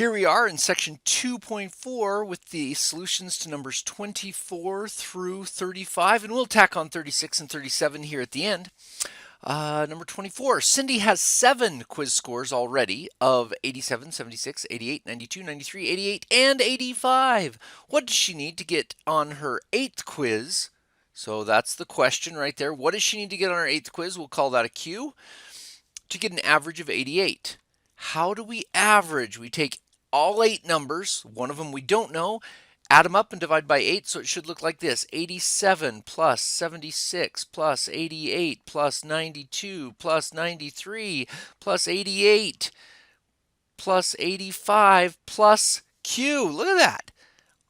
Here we are in section 2.4 with the solutions to numbers 24 through 35, and we'll tack on 36 and 37 here at the end. Number 24, Cindy has 7 quiz scores already of 87, 76, 88, 92, 93, 88, and 85. What does she need to get on her 8th quiz? So that's the question right there. What does she need to get on her 8th quiz? We'll call that a Q. To get an average of 88. How do we average? We take all 8 numbers, one of them we don't know, add them up and divide by 8, so it should look like this: 87 plus 76 plus 88 plus 92 plus 93 plus 88 plus 85 plus Q. Look at that.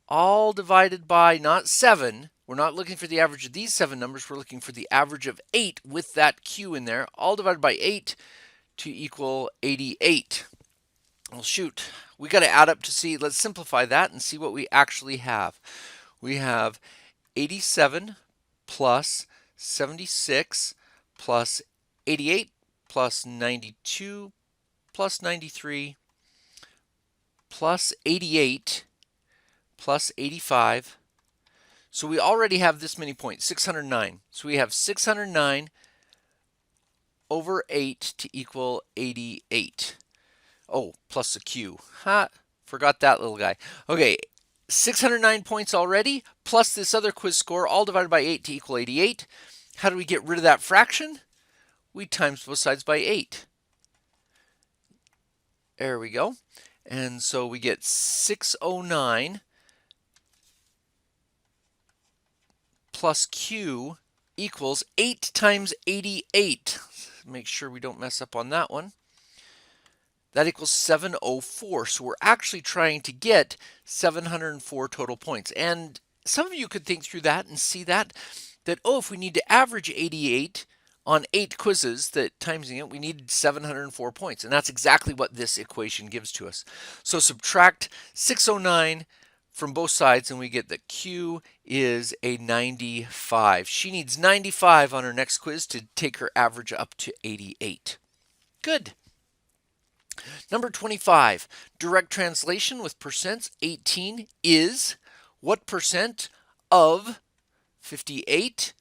All divided by not 7. We're not looking for the average of these 7 numbers. We're looking for the average of 8 with that Q in there. All divided by 8 to equal 88. Well, shoot. We got to add up to see. Let's simplify that and see what we actually have. We have 87 plus 76 plus 88 plus 92 plus 93 plus 88 plus 85. So we already have this many points, 609. So we have 609 over 8 to equal 88. Oh, plus a Q. Ha, forgot that little guy. Okay, 609 points already, plus this other quiz score, all divided by 8 to equal 88. How do we get rid of that fraction? We times both sides by 8. There we go. And so we get 609 plus Q equals 8 times 88. Make sure we don't mess up on that one. That equals 704. So we're actually trying to get 704 total points. And some of you could think through that and see that, oh, if we need to average 88 on 8 quizzes, that timesing it, we need 704 points. And that's exactly what this equation gives to us. So subtract 609 from both sides and we get that Q is a 95. She needs 95 on her next quiz to take her average up to 88. Good. Number 25, direct translation with percents. 18 is what percent of 58?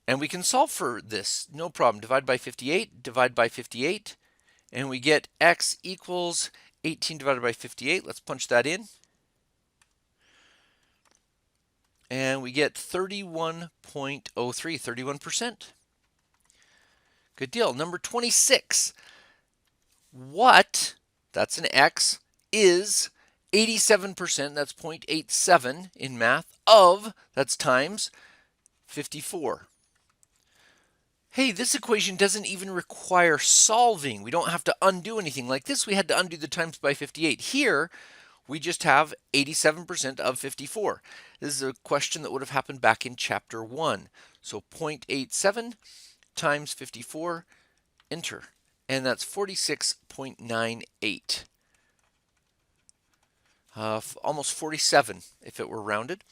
And we can solve for this, no problem. Divide by 58, divide by 58, and we get x equals 18 divided by 58. Let's punch that in. And we get 31.03, 31%. Good deal. Number 26. What, that's an x, is 87%, that's 0.87 in math, of, that's times, 54. Hey, this equation doesn't even require solving. We don't have to undo anything. Like this, we had to undo the times by 58. Here, we just have 87% of 54. This is a question that would have happened back in chapter 1. So 0.87 times 54, enter. And that's 46.98. Almost 47 if it were rounded.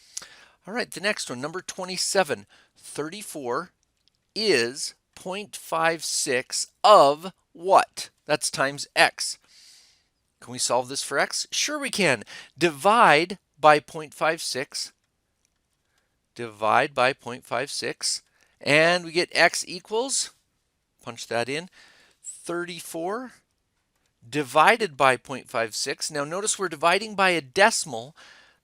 All right, the next one, number 27. 34 is 0.56 of what? That's times x. Can we solve this for x? Sure we can. Divide by 0.56. Divide by 0.56. And we get x equals, punch that in, 34 divided by 0.56. Now notice we're dividing by a decimal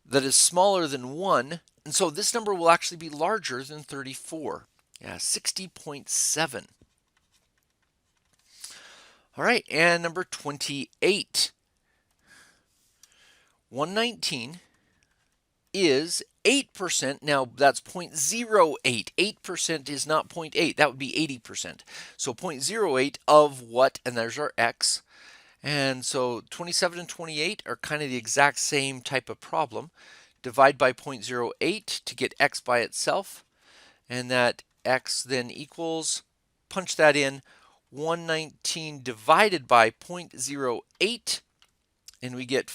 that is smaller than 1. And so this number will actually be larger than 34. Yeah, 60.7. All right, and number 28. 119 is 8%. Now that's 0.08. 8% is not 0.8. That would be 80%. So 0.08 of what? And there's our x. And so 27 and 28 are kind of the exact same type of problem. Divide by 0.08 to get x by itself. And that x then equals, punch that in, 119 divided by 0.08. And we get,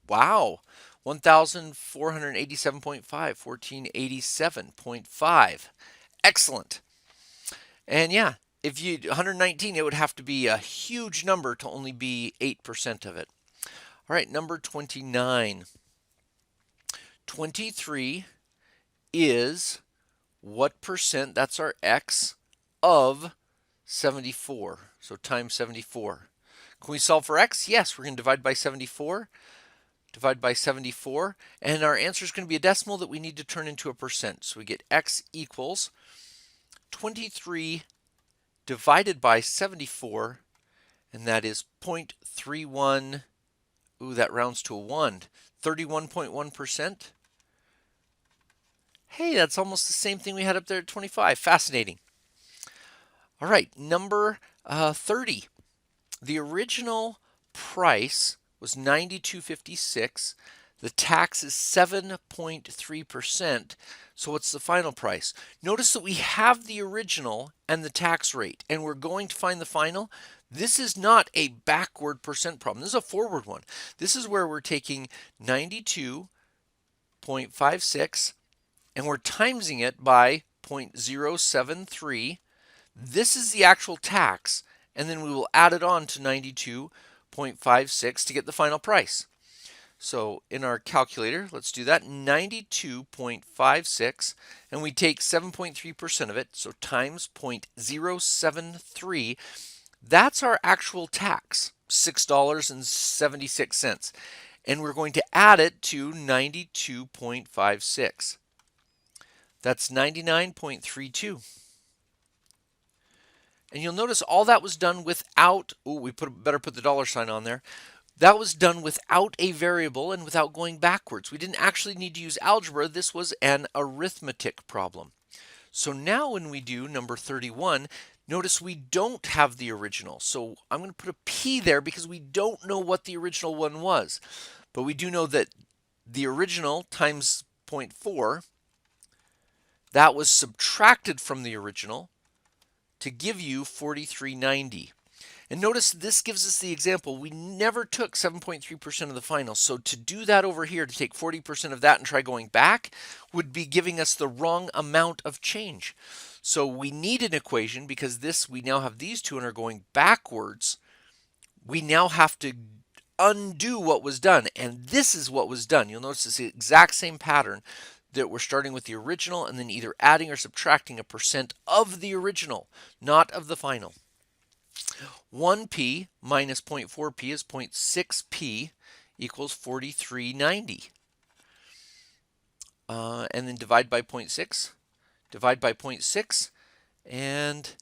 wow, 1,487.5, 1487.5. Excellent. And yeah, if you 119, it would have to be a huge number to only be 8% of it. All right, number 29. 23 is what percent, that's our x, of 74. So times 74. Can we solve for x? Yes, we're going to divide by 74. Divide by 74. And our answer is going to be a decimal that we need to turn into a percent. So we get x equals 23 divided by 74. And that is 0.31. Ooh, that rounds to a 1. 31.1%. Hey, that's almost the same thing we had up there at 25. Fascinating. All right, number 30. The original price was $92.56. The tax is 7.3%. So what's the final price? Notice that we have the original and the tax rate, and we're going to find the final. This is not a backward percent problem. This is a forward one. This is where we're taking 92.56 and we're timesing it by 0.073. This is the actual tax, and then we will add it on to 92.56 to get the final price. So in our calculator, let's do that, 92.56, and we take 7.3% of it, so times 0.073. That's our actual tax, $6.76. And we're going to add it to 92.56. That's 99.32. And you'll notice all that was done without, we better put the dollar sign on there. That was done without a variable and without going backwards. We didn't actually need to use algebra. This was an arithmetic problem. So now when we do number 31, notice we don't have the original. So I'm going to put a P there because we don't know what the original one was. But we do know that the original times 0.4, that was subtracted from the original to give you 43.90. And notice this gives us the example. We never took 7.3% of the final. So to do that over here, to take 40% of that and try going back, would be giving us the wrong amount of change. So we need an equation because we now have these two and are going backwards. We now have to undo what was done. And this is what was done. You'll notice it's the exact same pattern, that we're starting with the original and then either adding or subtracting a percent of the original, not of the final. 1p minus 0.4p is 0.6p equals 43.90. And then divide by 0.6, divide by 0.6, and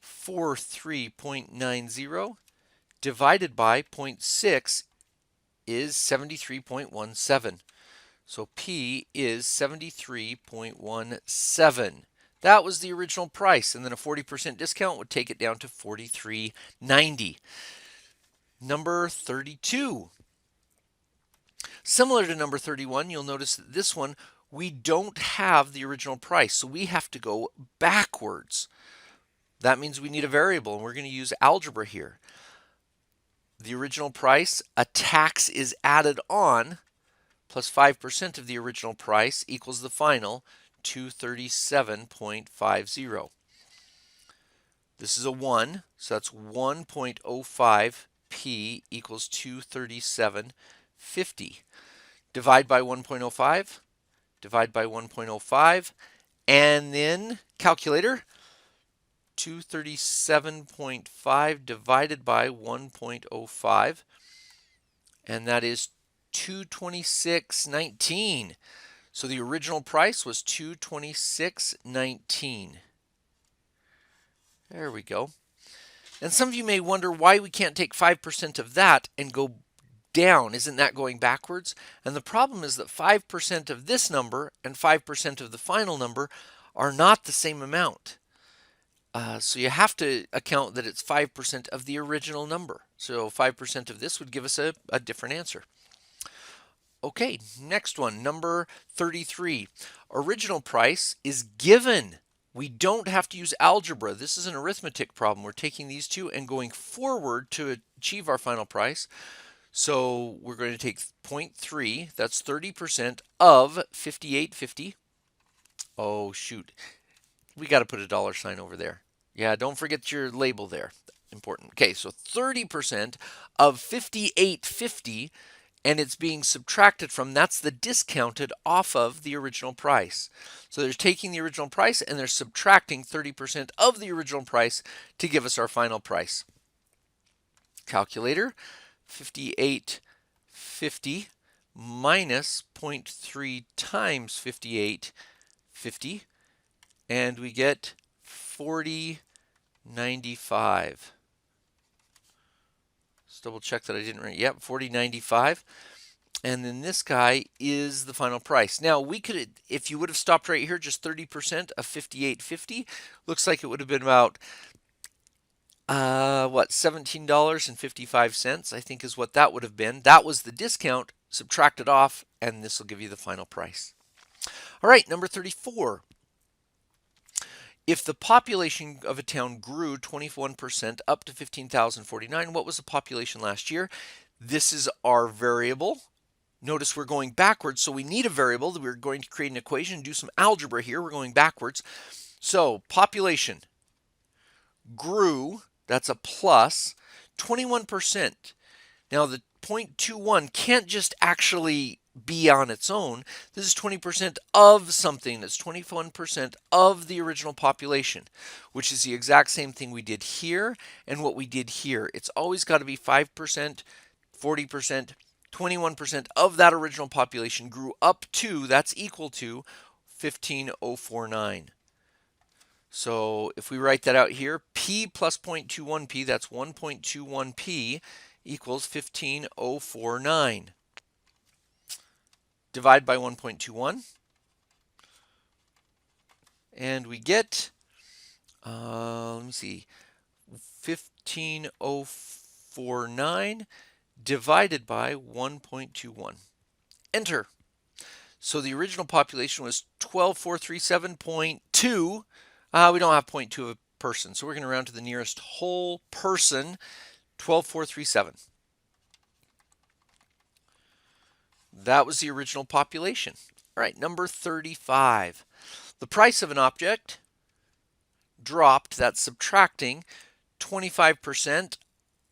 43.90 divided by 0.6 is 73.17. So P is 73.17. That was the original price, and then a 40% discount would take it down to 43.90. Number 32. Similar to number 31, you'll notice that this one, we don't have the original price, so we have to go backwards. That means we need a variable, and we're going to use algebra here. The original price, a tax is added on, plus 5% of the original price equals the final, 237.50. This is a 1, so that's 1.05p equals 237.50. Divide by 1.05, divide by 1.05, and then calculator, 237.5 divided by 1.05, and that is 226.19. So the original price was 226.19. There we go. And some of you may wonder why we can't take 5% of that and go down. Isn't that going backwards? And the problem is that 5% of this number and 5% of the final number are not the same amount. So you have to account that it's 5% of the original number. So 5% of this would give us a different answer. Okay, next one, number 33. Original price is given. We don't have to use algebra. This is an arithmetic problem. We're taking these two and going forward to achieve our final price. So we're going to take 0.3, that's 30% of 58.50. Oh, shoot. We got to put a dollar sign over there. Yeah, don't forget your label there. Important. Okay, so 30% of 58.50. and it's being subtracted from, that's the discounted off of the original price. So they're taking the original price and they're subtracting 30% of the original price to give us our final price. Calculator, 5850 minus 0.3 times 5850, and we get 4095. Let's double check that I didn't write. Yep, 4095. And then this guy is the final price. Now we could, if you would have stopped right here, just 30% of 5850, looks like it would have been about what, $17.55, I think is what that would have been. That was the discount, subtracted off, and this will give you the final price. All right, number 34. If the population of a town grew 21% up to 15,049, what was the population last year? This is our variable. Notice we're going backwards, so we need a variable. We're going to create an equation, do some algebra here. We're going backwards. So population grew, that's a plus, 21%. Now the 0.21 can't just actually be on its own. This is 20% of something. That's 21% of the original population, which is the exact same thing we did here and what we did here. It's always got to be 5%, 40%, 21% of that original population grew up to, that's equal to 15,049. So if we write that out here, P plus 0.21P, that's 1.21P, equals 15,049. Divide by 1.21, and we get, let me see, 15,049 divided by 1.21. Enter. So the original population was 12,437.2. We don't have 0.2 of a person, so we're going to round to the nearest whole person, 12,437. That was the original population. All right, number 35. The price of an object dropped, that's subtracting 25%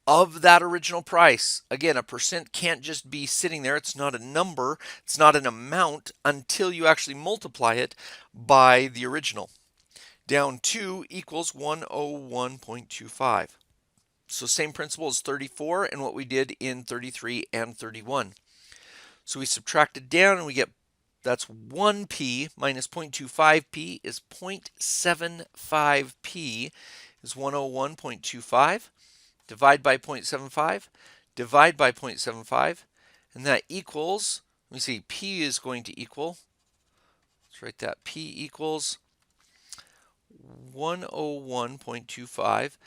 of that original price. Again, a percent can't just be sitting there. It's not a number. It's not an amount until you actually multiply it by the original. Down 2 equals 101.25. So same principle as 34 and what we did in 33 and 31. So we subtracted down and we get, that's 1p minus 0.25p is 0.75p is 101.25. Divide by 0.75, divide by 0.75, and that equals, let me see, p is going to equal, let's write that, p equals 101.25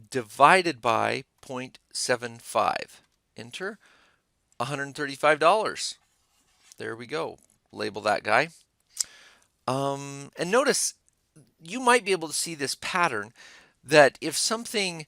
divided by 0.75. Enter, $135. There we go. Label that guy. And notice, you might be able to see this pattern that if something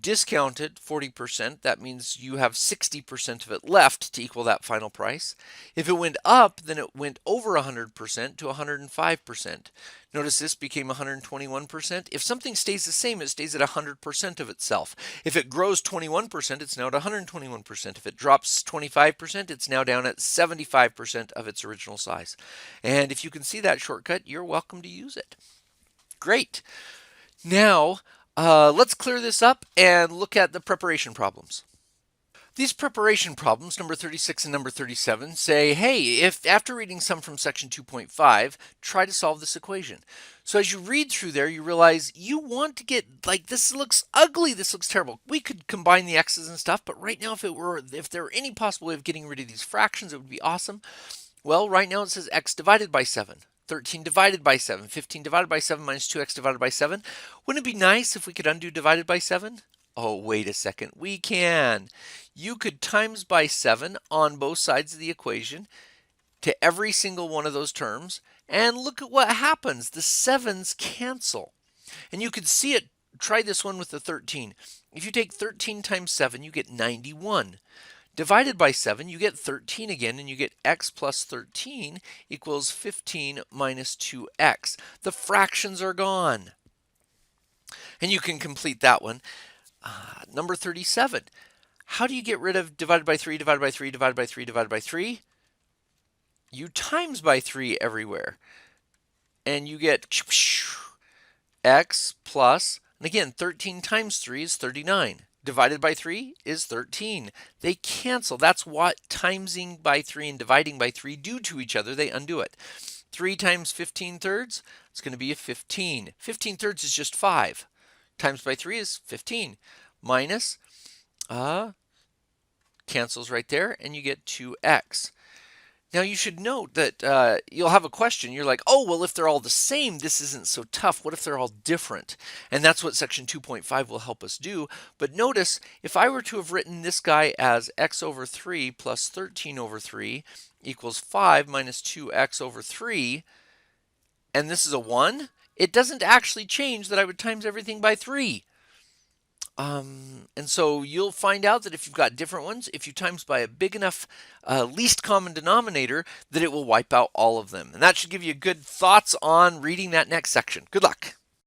discounted 40%, that means you have 60% of it left to equal that final price. If it went up, then it went over 100% to 105%. Notice this became 121%. If something stays the same, it stays at 100% of itself. If it grows 21%, it's now at 121%. If it drops 25%, it's now down at 75% of its original size. And if you can see that shortcut, you're welcome to use it. Great. Now, let's clear this up and look at the preparation problems. These preparation problems, number 36 and number 37, say, hey, if after reading some from section 2.5, try to solve this equation. So as you read through there, you realize you want to get, like, this looks ugly, this looks terrible. We could combine the x's and stuff, but right now if there were any possible way of getting rid of these fractions, it would be awesome. Well, right now it says x divided by 7. 13 divided by 7, 15 divided by 7 minus 2x divided by 7. Wouldn't it be nice if we could undo divided by 7? Oh, wait a second. We can. You could times by 7 on both sides of the equation to every single one of those terms, and look at what happens. The 7's cancel. And you could see it. Try this one with the 13. If you take 13 times 7, you get 91. Divided by 7, you get 13 again, and you get x plus 13 equals 15 minus 2x. The fractions are gone. And you can complete that one. Number 37. How do you get rid of divided by 3, divided by 3, divided by 3, divided by 3? You times by 3 everywhere. And you get x plus, and again, 13 times 3 is 39. Divided by 3 is 13. They cancel. That's what timesing by 3 and dividing by 3 do to each other. They undo it. 3 times 15 thirds, it's going to be a 15. 15 thirds is just 5. Times by 3 is 15. Minus, cancels right there, and you get 2x. Now you should note that you'll have a question. You're like, oh, well, if they're all the same, this isn't so tough. What if they're all different? And that's what section 2.5 will help us do. But notice, if I were to have written this guy as x over 3 plus 13 over 3 equals 5 minus 2x over 3, and this is a 1, it doesn't actually change that I would times everything by 3. And so you'll find out that if you've got different ones, if you times by a big enough least common denominator, that it will wipe out all of them. And that should give you good thoughts on reading that next section. Good luck.